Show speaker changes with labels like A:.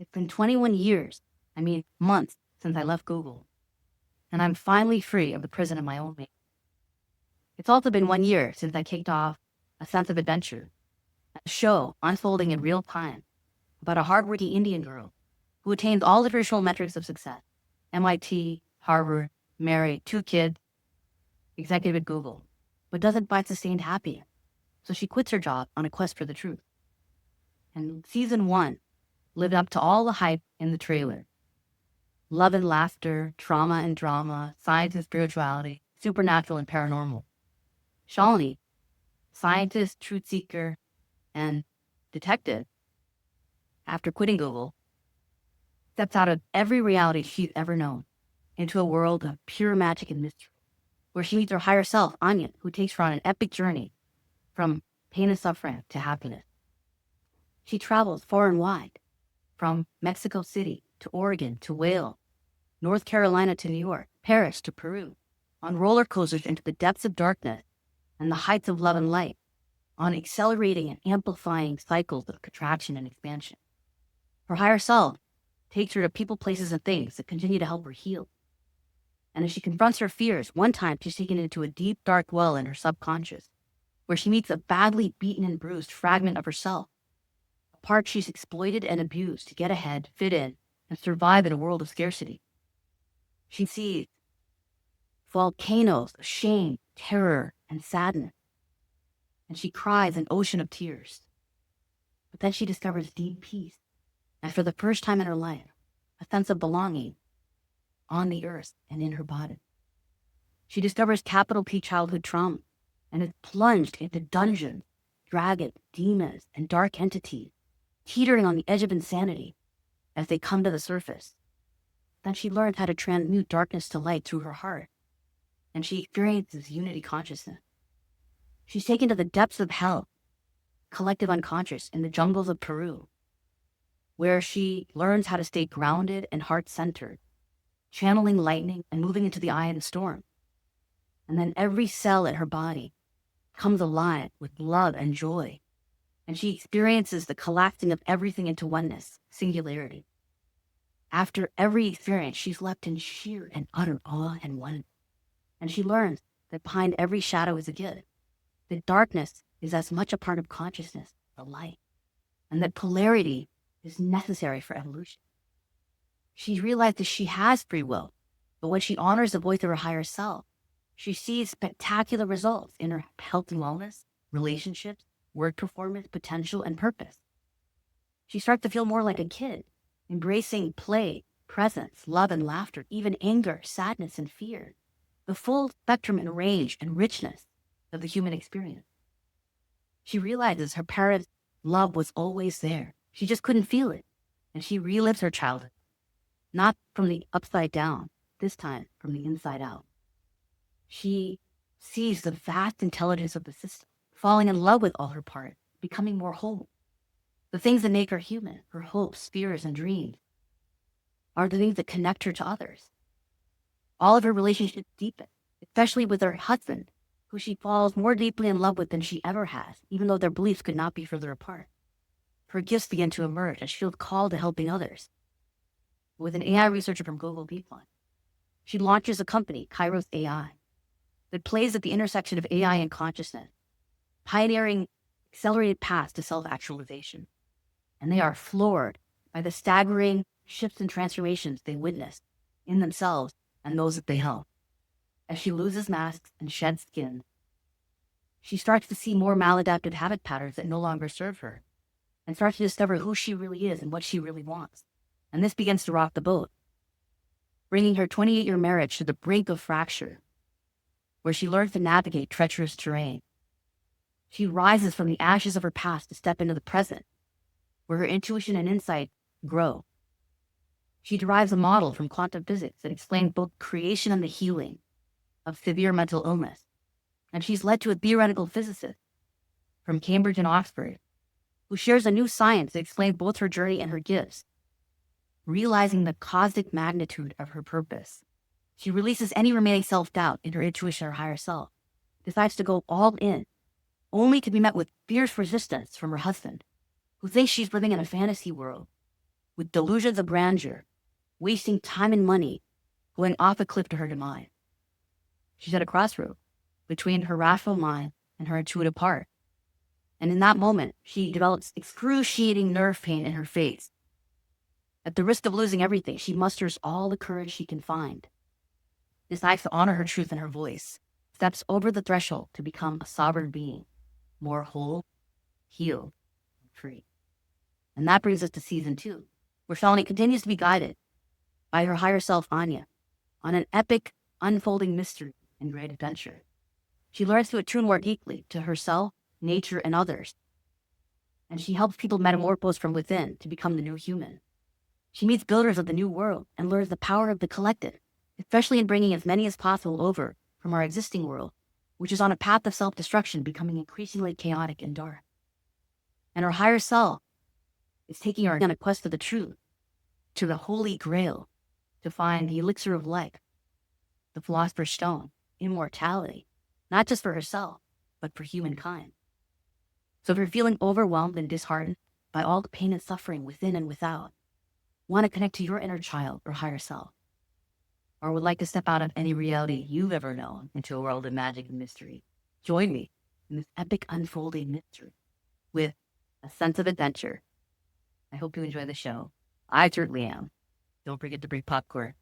A: It's been 21 years, months, since I left Google, and I'm finally free of the prison of my own making. It's also been 1 year since I kicked off A Sense of Adventure, a show unfolding in real time about a hardworking Indian girl who attains all the traditional metrics of success: MIT, Harvard, married, 2 kids, executive at Google, but doesn't find sustained happiness. So she quits her job on a quest for the truth. And season 1 lived up to all the hype in the trailer. Love and laughter, trauma and drama, science and spirituality, supernatural and paranormal. Shalini, scientist, truth seeker, and detective, after quitting Google, steps out of every reality she's ever known into a world of pure magic and mystery, where she meets her higher self, Anya, who takes her on an epic journey from pain and suffering to happiness. She travels far and wide, from Mexico City to Oregon to Wales, North Carolina to New York, Paris to Peru, on roller coasters into the depths of darkness and the heights of love and light, on accelerating and amplifying cycles of contraction and expansion. Her higher self takes her to people, places, and things that continue to help her heal. And as she confronts her fears, one time she's taken into a deep, dark well in her subconscious, where she meets a badly beaten and bruised fragment of herself, a part she's exploited and abused to get ahead, fit in, and survive in a world of scarcity. She sees volcanoes of shame, terror, and sadness, and she cries an ocean of tears. But then she discovers deep peace, and for the first time in her life, a sense of belonging on the earth and in her body. She discovers capital P childhood trauma and is plunged into dungeons, dragons, demons, and dark entities, teetering on the edge of insanity as they come to the surface. Then she learns how to transmute darkness to light through her heart, and she experiences unity consciousness. She's taken to the depths of hell, collective unconscious, in the jungles of Peru, where she learns how to stay grounded and heart-centered, channeling lightning and moving into the eye of the storm. And then every cell in her body comes alive with love and joy, and she experiences the collapsing of everything into oneness, singularity. After every experience, she's left in sheer and utter awe and wonder. And she learns that behind every shadow is a gift, that darkness is as much a part of consciousness as light, and that polarity is necessary for evolution. She realizes she has free will, but when she honors the voice of her higher self, she sees spectacular results in her health and wellness, relationships, work performance, potential, and purpose. She starts to feel more like a kid, embracing play, presence, love, and laughter, even anger, sadness, and fear, the full spectrum and range and richness of the human experience. She realizes her parents' love was always there. She just couldn't feel it, and she relives her childhood, not from the upside down, this time from the inside out. She sees the vast intelligence of the system, falling in love with all her parts, becoming more whole. The things that make her human, her hopes, fears, and dreams, are the things that connect her to others. All of her relationships deepen, especially with her husband, who she falls more deeply in love with than she ever has, even though their beliefs could not be further apart. Her gifts begin to emerge as she feels called to helping others. With an AI researcher from Google DeepMind, she launches a company, Kairos AI, that plays at the intersection of AI and consciousness, pioneering accelerated paths to self-actualization. And they are floored by the staggering shifts and transformations they witness in themselves and those that they help. As she loses masks and sheds skin, she starts to see more maladaptive habit patterns that no longer serve her, and starts to discover who she really is and what she really wants. And this begins to rock the boat, bringing her 28-year marriage to the brink of fracture, where she learns to navigate treacherous terrain. She rises from the ashes of her past to step into the present, where her intuition and insight grow. She derives a model from quantum physics that explains both creation and the healing of severe mental illness. And she's led to a theoretical physicist from Cambridge and Oxford, who shares a new science that explains both her journey and her gifts. Realizing the cosmic magnitude of her purpose, she releases any remaining self-doubt in her intuition or higher self, decides to go all in, only to be met with fierce resistance from her husband, who thinks she's living in a fantasy world with delusions of grandeur, wasting time and money, going off a cliff to her demise. She's at a crossroad between her rational mind and her intuitive heart. And in that moment, she develops excruciating nerve pain in her face. At the risk of losing everything, she musters all the courage she can find, decides to honor her truth and her voice, steps over the threshold to become a sovereign being, more whole, healed, and free. And that brings us to season 2, where Shalini continues to be guided by her higher self, Anya, on an epic, unfolding mystery and great adventure. She learns to attune more deeply to herself, nature, and others. And she helps people metamorphose from within to become the new human. She meets builders of the new world and learns the power of the collective, especially in bringing as many as possible over from our existing world, which is on a path of self-destruction, becoming increasingly chaotic and dark. And her higher self is taking her on a quest for the truth, to the holy grail, to find the elixir of life, the philosopher's stone, immortality, not just for herself, but for humankind. So if you're feeling overwhelmed and disheartened by all the pain and suffering within and without, want to connect to your inner child or higher self, or would like to step out of any reality you've ever known into a world of magic and mystery, join me in this epic unfolding mystery with a sense of adventure. I hope you enjoy the show. I certainly am. Don't forget to bring popcorn.